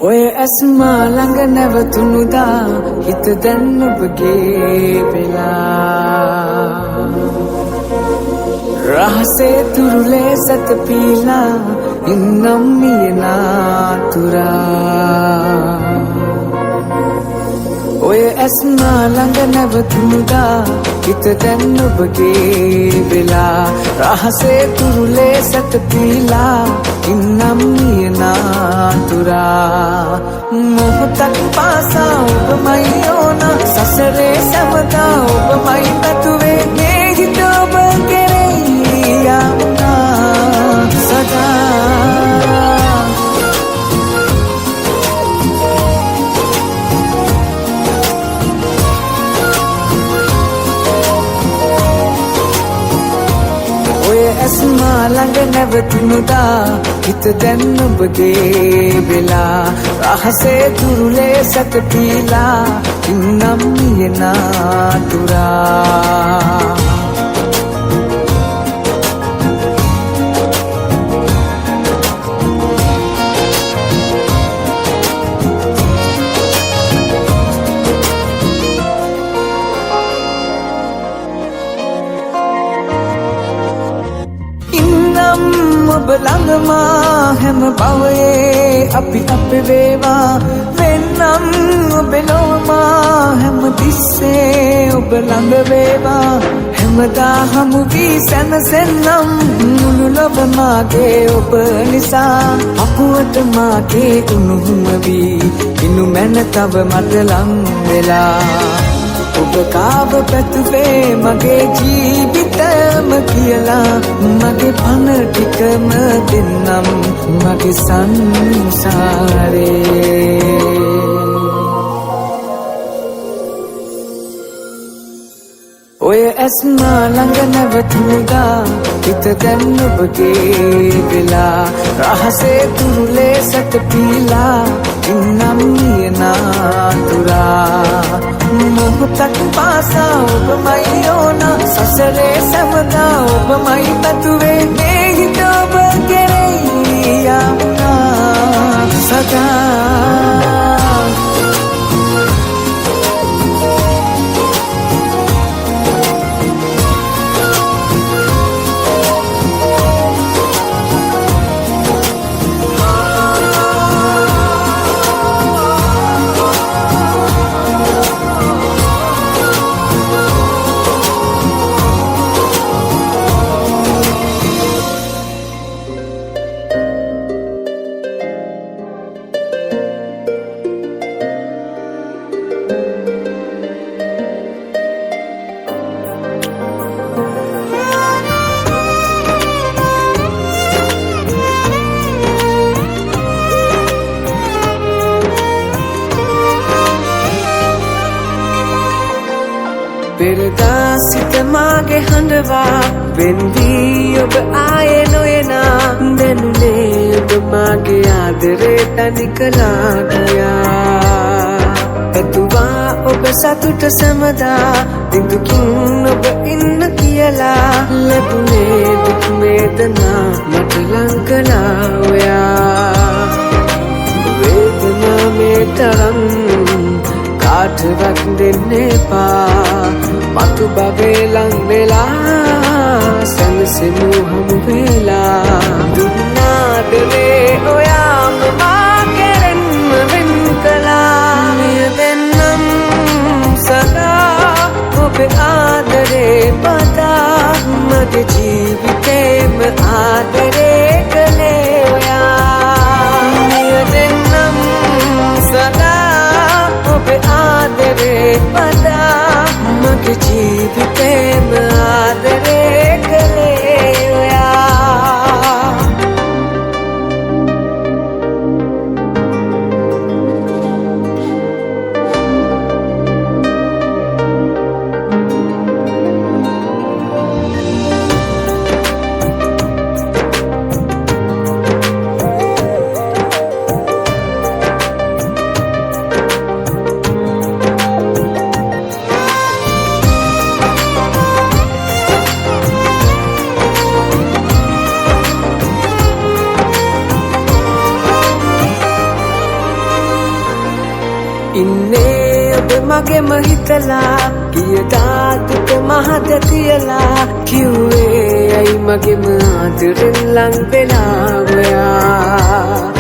ඔය ඇස්මා ළඟ නැවතුණුදා හිත දැන් ඔබගේ වෙලා රහසේ තුරුලේ සැතපීලා ඉන්නම් මියනාතුරා ඔය ඇස්මා ළඟ නැවතුණුදා හිත දැන් ඔබගේ වෙලා රහසේ තුරුලේ සැතපීලා ඉන්නම් මියනාතුරා මොහොතක් පාසා ඔබමයි ඕන සසරේ සැමදා ඔබමයි පැතුවේ මේ හිත ඔබ කෙරෙහි යමුනා සදා ඇස්මා ළඟ නැවතුණුදා හිත දැන් ඔබගේ වෙලා රහසේ තුරුලේ සැතපීලා ඉන්නම් මියනාතුරා ඔබ ළඟමා හැම බවයේ අපි වේවා වෙන්නම් ඔබ ලොවමා හැම තිස්සේ ඔබ ළඟ වේවා හැමදා හමු වී සැනසෙන්නම් මුළු ලොව මාගේ ඔබ නිසා අපුවට මාගේ උණුහුම වී ඉනු මැන තව මට ලං වෙලා ඔබ කාව පැතුවේ මගේ ජීවිතම කියලා මගේ පන ටිකම දෙන්නම් මගේ සංසාරේ ඔය ඇස්මා ළඟ නැවතුණුදා හිත දැන් ඔබගේ වෙලා රහසේ තුරුලේ සැතපීලා ඉන්නම් මියනාතුරා මොහොතක් පාසා ඔබමයි ඕන සසරේ සැමදා ඔබමයි පැතුවේ මේ හිත ඔබ කෙරෙහි යමුනා සදා පෙරදා සිත මාගේ හඬවා වෙන් වී ඔබ ආයේ නොයනා දැනුනේ ඔබ මාගේ ආදරේ තනි කළා ගියා පැතුවා ඔබ සතුට සැමදා දිදුකින් ඔබ ඉන්න කියලා ලැබුණේ දුක් වේදනා මට ලං කළා ඔයා වේදනා මේ තරම් කාටවත් දෙන්න එපා මතු බවේ ලං වෙලා සැනසෙමු හමු වෙලා දුන්නාදරේ ඔයාම මා කෙරෙන්ම වෙන් කළා මිය දෙන්නම් සදා ඔබේ ආදරේ පතා මගේ ජීවිතේම ආදරේ කළේ ඔයා මිය දෙන්නම් සදා ඔබේ ආදරේ පතා මගේ ජීවිතේම ආදරේ කළේ ඔයා ඉන්නේ ඔබ මගෙම හිතලා කියදා දුක මහද තියලා කිව්වේ ඇයි මගෙම ආදරෙන් ලං වෙලා ඔයා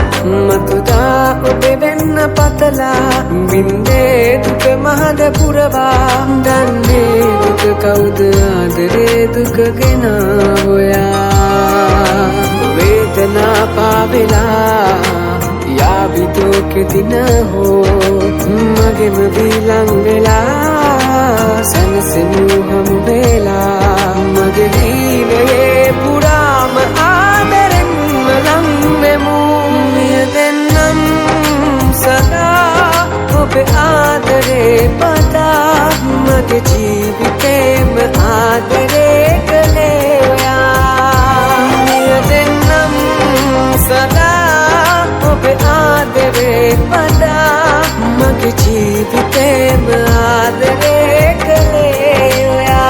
මතුදා ඔබ වෙන්න පතලා බින්දේ දුක මහද පුරවා දන්නේ දුක කවුද ආදරේ දුක ගෙනා ඔයා වේදනා පාවෙලා याबी तो के दिन हो मगे में बिलंग वेला सन से हम वेला मगे हीने पुराम आदरन मलंग में मुमिय देन्नम सदा ओबे आदरे पता मगे जीविते में आदरे गले मुमिय देन्नम सदा ओबे आदरे पदा मगे जीवितेम आदरे कलेया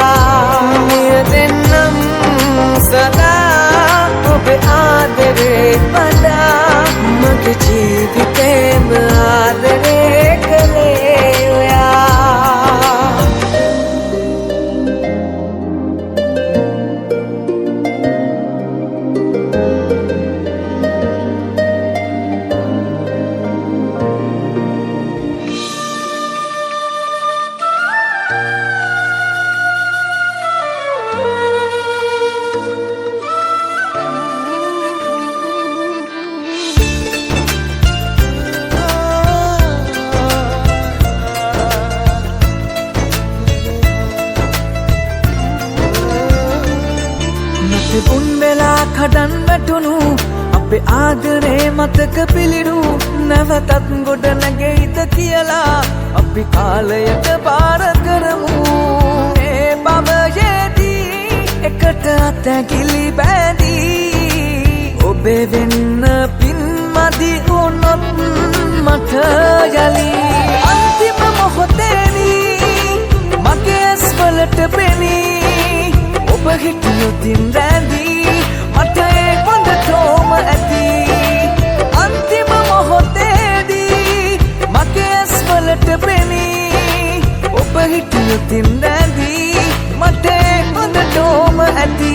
नियदेन्नम सदा ओबे आदरे पदा मगे जीवितेम आदरे कलेया තිබුන් වෙලා කඩන් වැටුණු අපේ ආදරේ මතක පිළිරු නැවතත් ගොඩ නැගෙයිද කියලා අපි කාලයට පාර කරමු මේ බවයේදී එකට අතැකිලි බැඳී ඔබේ වෙන්න පින් මදි වුණොත් මට යලි අන්තිම මොහොතේදී මගේ ඇස් වලට පෙනී ඔබ හිටියොතින් රැඳී මට ඒ හොඳටම ඇති අන්තිම මොහොතේදී මගේ ඇස් වලට පෙනී ඔබ හිටියොතින් රැඳී මට ඒ හොඳටම ඇති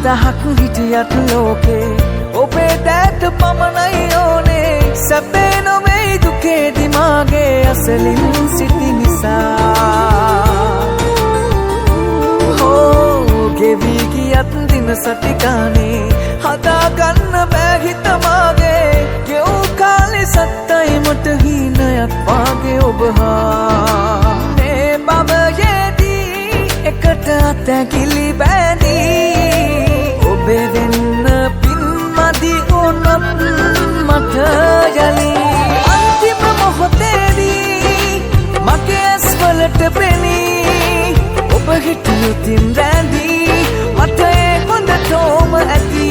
දහක් හිටියත් ලෝකේ ඔබේ දෑත පමණයි ඕනේ සැපේ නොවෙයි දුකේදි මාගේ අසලින් සිටි නිසා හෝ ගෙවී ගියත් දින සති ගානේ හදාගන්න බෑ හිත මාගේ ගෙව් කාලේ සත්තයි මට හීනයක් වාගේ ඔබ හා මේ බවයේදී එකට අතැකිලි බැඳී ඔබේ වෙන්න පින් මදි වුණොත් මට යලි අන්තිම මොහොතේදී මගේ ඇස් වලට පෙනී ඔබ හිටියොතින් රැඳී මට ඒ හොඳටම ඇති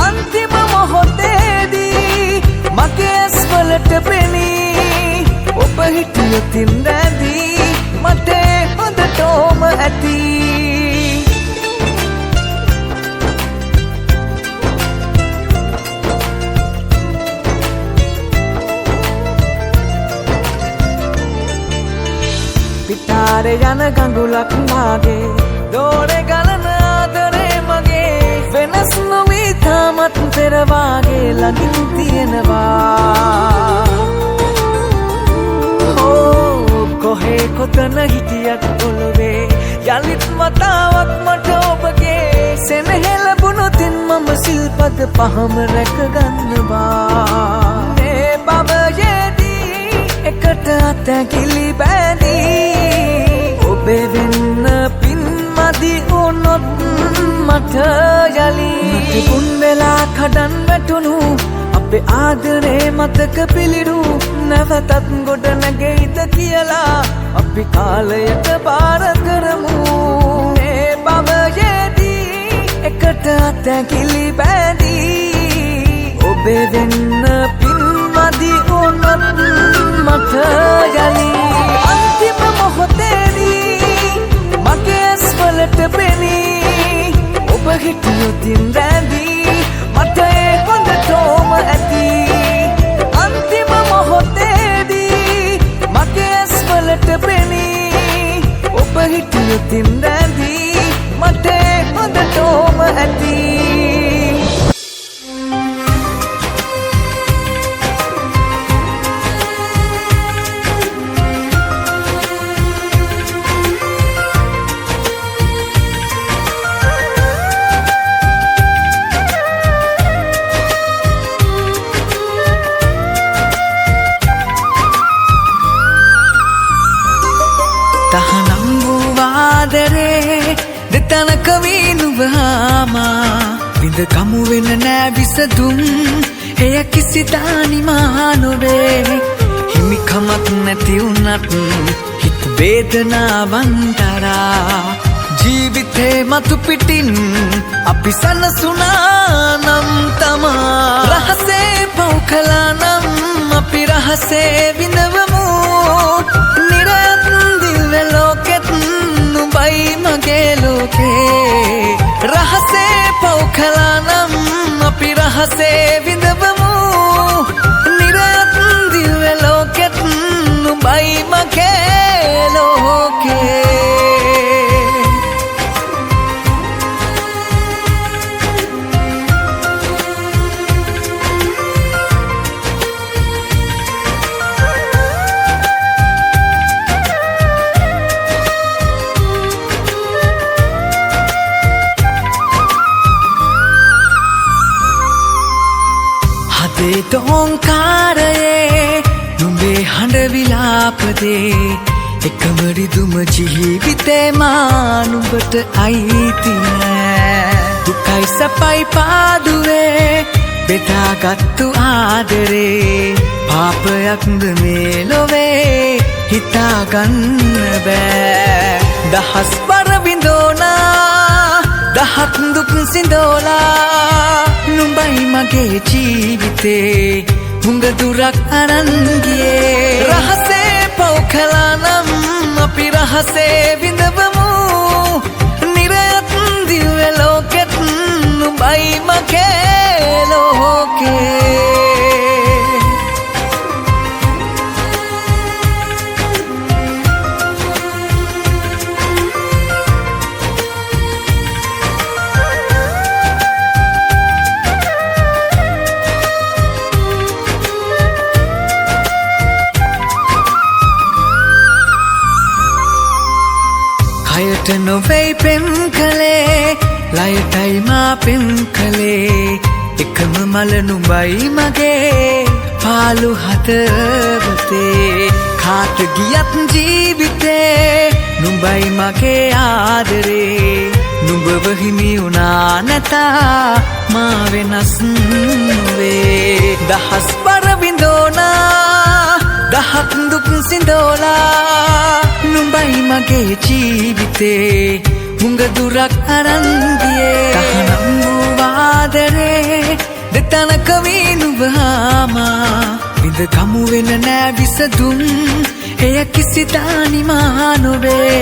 අන්තිම මොහොතේදී මගේ ඇස් වලට පෙනී ඔබ හිටියොතින් රැඳී මට ඒ හොඳටම ඇති පිටාරේ යන ගඟුලක් වාගේ දෝරේ ගලන ආදරේ මගේ වෙනස් නොවී තාමත් පෙර වාගේ ළඟින් තියෙනවා හෝ කොහේ කොතන හිටියත් ඔළුවේ යලිත් වතාවක් මට ඔබගේ සෙනෙහ ලැබුණොතින් මම සිල්පද පහම රැක ගන්නවා මේ බවයේදී එකට අතැකිලි බැඳී ඔබේ වෙන්න පින් මදි වුණොත් මට යලි තිබුන් වෙලා කඩන් වැටුණු අපේ ආදරේ මතක පිළිරු නැවතත් ගොඩ නැගෙයිද කියලා අපි කාලයට පාර කරමු මේ බවයේදී එකට අතැකිලි බැඳී ඔබේ වෙන්න පින් මදි වුණොත් මට යලි අන්තිම මොහොතේ ඇසට පෙනී ඔබ හිටියොතින් රැඳී මට හොඳටම ඇති තහනම් වූ ආදරේ දෙතනක වීනුවාමා විඳ කමු වෙන නෑ විසඳුම් එය කිසි දානිමා නොවේ හිමිකමක් නැති වුණත් හිත වේදනාවන් තරා ජීවිතේ මතු පිටින් අපි සනසුනා නම් තමා රහසේ පව් කළා නම් අපි රහසේ විඳවමු නිරයත් දිව්‍ය ලෝකෙත් නුඹයි මගේ ලෝකේ රහසේ පව් කළා නම් අපි රහසේ විඳවමු නිරයත් දිව්‍ය ලෝකෙත් නුඹයි මගේ ලෝකේ දෝංකාරයේ නුඹේ හඬ විලාපදේ එකම රිදුම ජීවිතේ මා නුඹට අයිති නෑ දුකයි සපයි පාදුවේ බෙදාගත්තු ආදරේ පාපයක්ද මේ ලොවේ හිතාගන්න බෑ දහස් වර විඳෝනා දහත් දුක් සිඳෝලා නුඹයි මගේ ජීවිතේ හුඟ දුරක් අරන් ගියේ රහසේ පව් කළා නම් අපි රහසේ විඳවමු නිරයත් දිව්‍ය ලෝකෙත් නුඹයි මගේ ලෝකේ කයට නොවෙයි පෙම් කළේ ලයටයි මා පෙම් කළේ එකම මල නුඹයි මගේ පාළු හදවතේ කාට ගියත් ජීවිතේ නුඹයි මගේ ආදරේ නුඹව හිමි වුණා නැතා මා වෙනස් නොවේ දහස් වර විඳෝනා දහත් දුක් සිඳෝලා නුඹයි මගේ ජීවිතේ හුඟ දුරක් අරන් ගියේ තහනම් වූ ආදරේ දෙතනක වීනුවාමා විඳ කමු වෙන නෑ විසඳුම් එය කිසි දානිමා නොවේ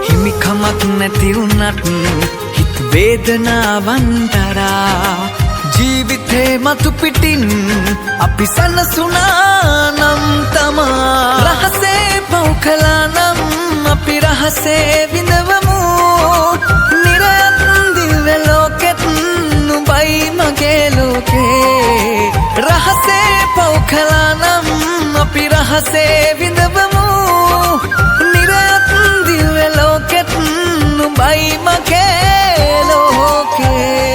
හිමිකමක් නැති වුණත් හිත වේදනාවන් තරා ජීවිතේ මතු පිටින් අපි සනසුනා නම් තමා රහසේ පව් කළා නම් අපි රහසේ විඳවමු නිරයත් දිව්‍ය ලෝකෙත් නුඹයි මගේ ලෝකේ රහසේ පව් කළා නම් අපි රහසේ විඳවමු නිරයත් දිව්‍ය ලෝකෙත් නුඹයි මගේ ලෝකේ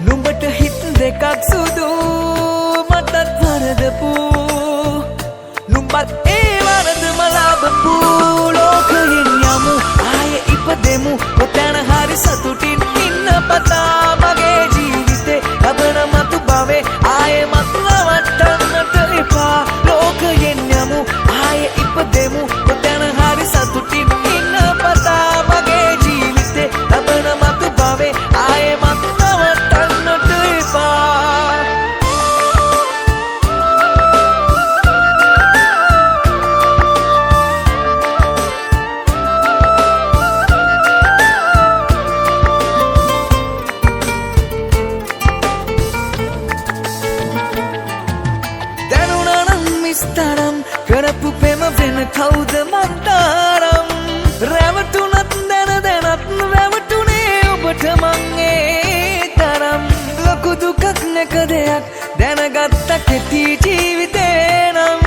නුඹට හිත් දෙකක් සුදු මටත් වරදපු නුඹත් ඒ වරදම ලබපු ලෝකයෙන් යමු ආයේ ඉපදෙමු ඔතන හරි සතුටින් ඉන්න පතා මගේ ජීවිතේ විස්තරම් කරපු පෙම වෙන කවුද මන්තරම් රැවටුනත් දැන දැනත් රැවටුනේ ඔබට මං ඒ තරම් ලොකු දුකක් නැක දෙයක් දැනගත්ත කෙටි ජීවිතේ නම්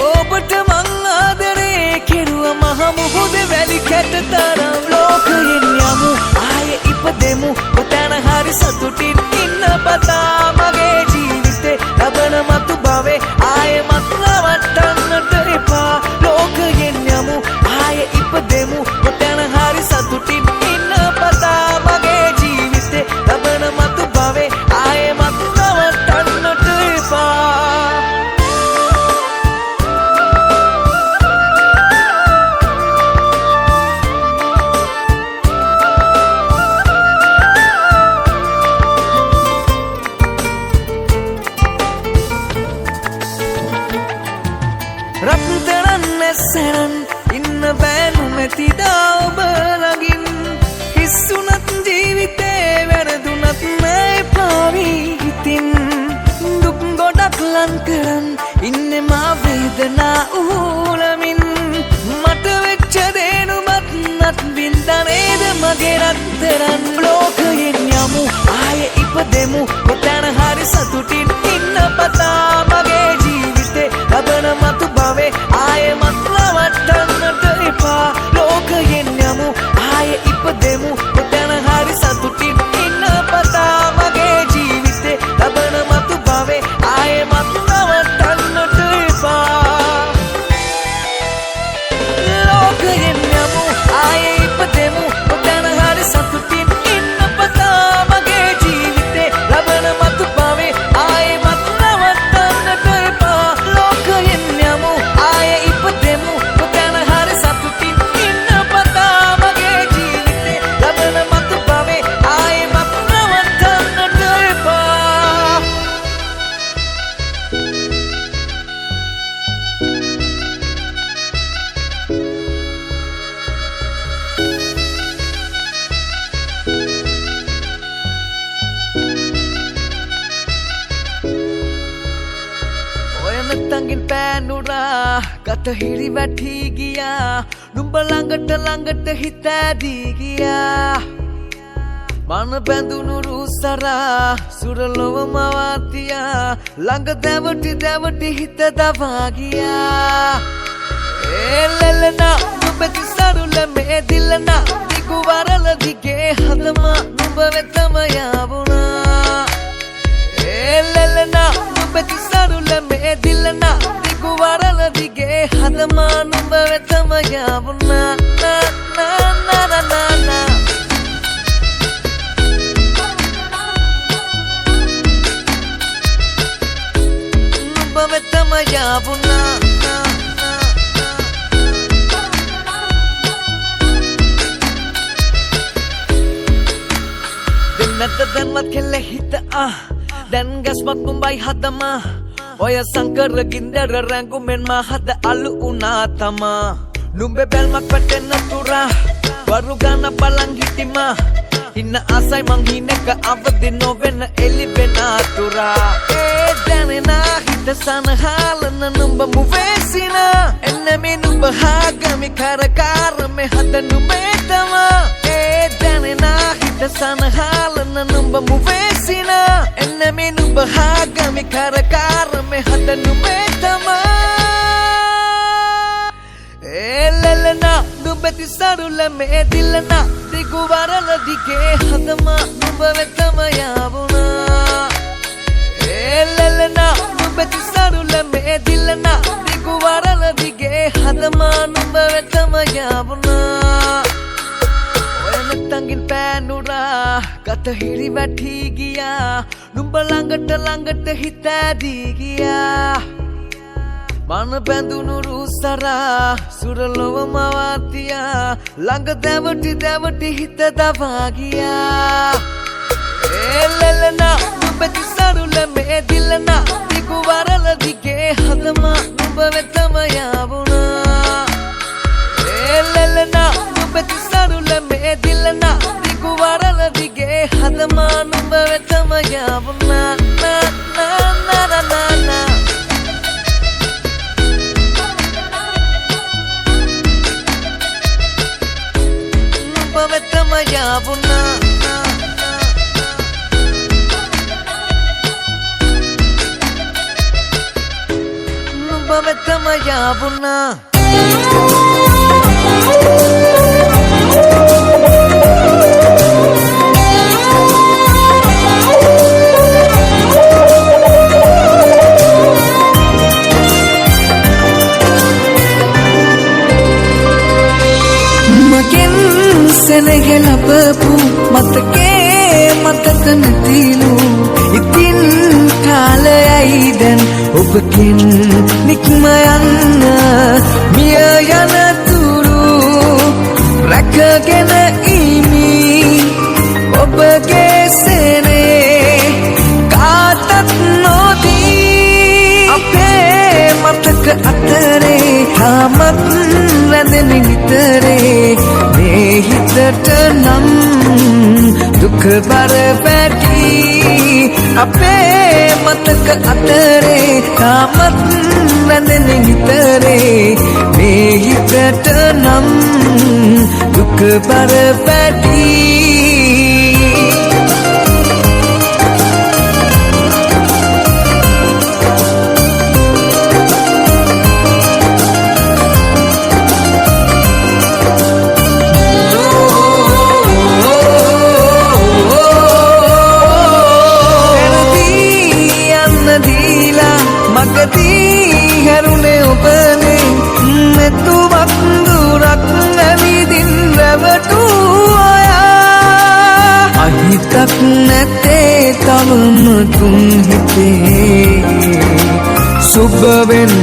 ඔබට මං ආදරේ කෙරුවා මහ මුහුද වැලි කැට තරම් ලෝකයෙන් යමු ආයේ ඉපදෙමු කොතැන හරි සතුටින් ඉන්න පතා මගේ ජීවිතේ ලබන මතු භවේ ආයේ මත් නවත්තන්නට එපා ලෝකයෙන් යමු ආයේ ඉපදෙමු කොතැන හරි සතුටින් ඉන්න පතා මගේ ජීවිතේ ලබන මතු භවේ ආයේ මත් නවත්තන්නට එපා රත්තරන් නැසරන් ඉන්න බෑනු මැතිදා ඔබ ළඟින් හිස්සුනත් ජීවිතේ වැරදුනත් නෑ පාවී හිතින් දුක් ගොඩක් ලං කරන් ඉන්නේ මා වේදනා ඌලමින් මට වෙච්ච දේනුමත් නත් බින්දනේද මගේ රත්තරන් ලෝකයෙන් යමු ආයේ ඉපදෙමු කොතැන හරි සතුටින් ඉන්න පතා මගේ ජීවිතේ ලබන මතු භවේ ආයේ මත් නවත්තන්නට එපා ලෝකයෙන් යමු ආයේ ඉපදෙමු කොතැන හරි සතුටින් ඉන්න පතා මගේ ජීවිතේ ලබන මතු භවේ ආයේ මත් නවත්තන්නට එපා ලෝකයෙන් යමු ආයේ ඉපදෙමු කොතැන හරි සතුටින් ඉන්න පතා මගේ ජීවිතේ ලබන මතු භවේ ආයේ මත් නවත්තන්නට එපා ලෝකයෙන් යමු ආයේ ඉපදෙමු කොතැන හරි සතුටින් ඉන්න පතා මගේ ජීවිතේ ලබන මතු භවේ ආයේ මත් නවත්තන්නට එපා ඔයනතංගින් පෑනුරා ගත හිරි වැටි ගියා නුඹ ළඟට හිත ඇදී ගියා මන බැඳුණු රුසරා සුරලොව මවාතියා ළඟ දැවටි හිත දවා ගියා එල්ලෙලනා නුඹ තිසරුල මේ දිලනා දිගු වරල දිගේ හදම නුඹ වෙතම යාවුණා එල්ලෙලනා නුඹ තිසරුල මේ දිලනා දිගු වරල දිගේ හදම නුඹ වෙතම යාවුණා නා නා නා නා නා නුඹ වෙතම යාවුණා නැත දැන්වත් කෙල්ල හිත දැන් ගැස්මත් නුඹයි හදම ඔය සංකර ගින්දර රැඟුමෙන් මා හද අලු උනා තමා නුඹේ බැල්මක් වැටෙන්න තුරා වරු ගන්න බලන් හිටිමා ඉන්න ආසයි මං හිනක අවදි නොවෙන එලි වෙන තුරා ඒ දැනෙනා හිත සනහලන නුඹ මුවේසින එන්න මේ නුඹ හාගමි කරකාරමෙ හද නුඹේ තමා ඒ දැනෙනා හිත සනහලන නුඹ මුවේසින එන්න මේ නුඹ හාගමි කරකාරමෙ හද නුඹේ තමා එල්ලෙලනා නුඹ තිසරුල මේ දිලනා දිගු වරල දිගේ හදම නුඹ වෙතම යාවුණා එල්ලෙලනා නුඹ තිසරුල මේ දිලනා දිගු වරල දිගේ හදම නුඹ වෙතම යාවුණා ඔයනතංගින් පෑනුරා ගත හිරි වැටි ගියා නුඹ ළඟට හිත ඇදී ගියා මන බැඳුණු රුසරා සුරලොව මවාතියා ළඟ දැවටි හිත දවා ගියා එල්ලෙලනා නුඹ තිසරුල මේ දිලනා දිගු වරල දිගේ හදම නුඹ වෙතම යාවුණා එල්ලෙලනා නුඹ තිසරුල මේ දිලනා දිගු වරල දිගේ හදම නුඹ වෙතම යාවුණා නා නා නා නා නා යාවුනා මගෙන් සෙනග ලබපු මතකේ මතක නැතිලු ඉතින් කාලයයි දැන් ඔබකින් නික්ම යන්න මිය යන තුරු රැකගෙන ඉමි ඔබගේ සෙනේ කාටත් නොදී අපේ මතක අතරේ තාමත් රැඳෙන නිතරේ මේ හිතට නම් දුක බර පැටි අපේ මතක අතරේ තාමත් රැඳෙන නිතරේ මේ හිතට නම් දුක බර පැටි මගදී හැරුණේ ඔබනේ මෙතුමක් දුරක් නැවිදින් රැවටූ අයා අහිතක් නැතේ තවම තුන් හිතේ සුබ වෙන්න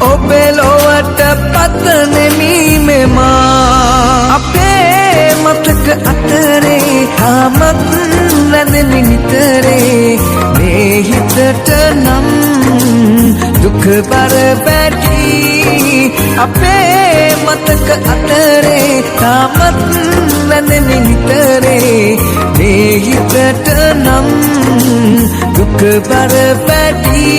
ඔබේ ලොවට පතනෙමි මෙමා අපේ මතක අතරේ තාමත් රැඳෙන නිතරේ මේ හිතට නම් දුක බර පැටි අපේ මතක අතරේ තාමත් රැඳෙන නිතරේ මේ හිතට නම් දුක බර පැටි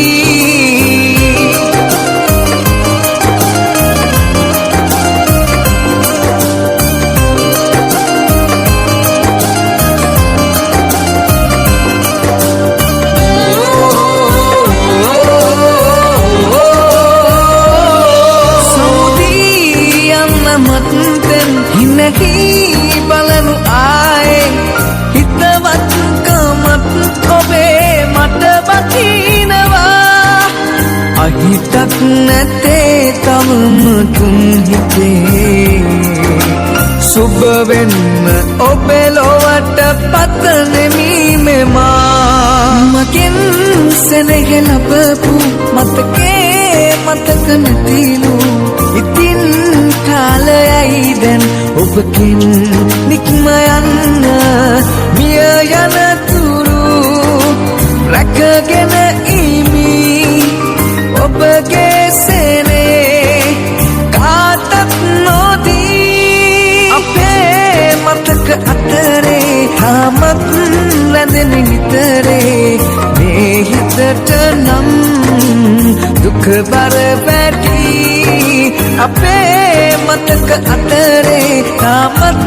හිනහි බලනු ආයේ හිතවත්කමත් ඔබේ මට බකිනවා අහිතක් නැතේ තවම තුන් හිතේ සුබ වෙන්න ඔබේ ලොවට පතනෙමි මෙමා මගෙන් සෙනග ලබපු මතකේ මතක නැතිලු ඉතින් කාලයයි දැන් ඔබකින් නික්ම යන්න මිය යන තුරු රැකගෙන ඉමි ඔබගේ සෙනේ කාටත් නොදී අපේ මතක අතරේ තාමත් රැඳෙන නිතරේ මේ හිතට නම් දුක බර පැටි අපේ මතක අතරේ තාමත්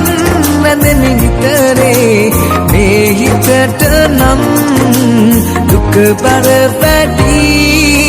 රැඳෙන නිතරේ මේ හිතට නම් දුක බර පැටි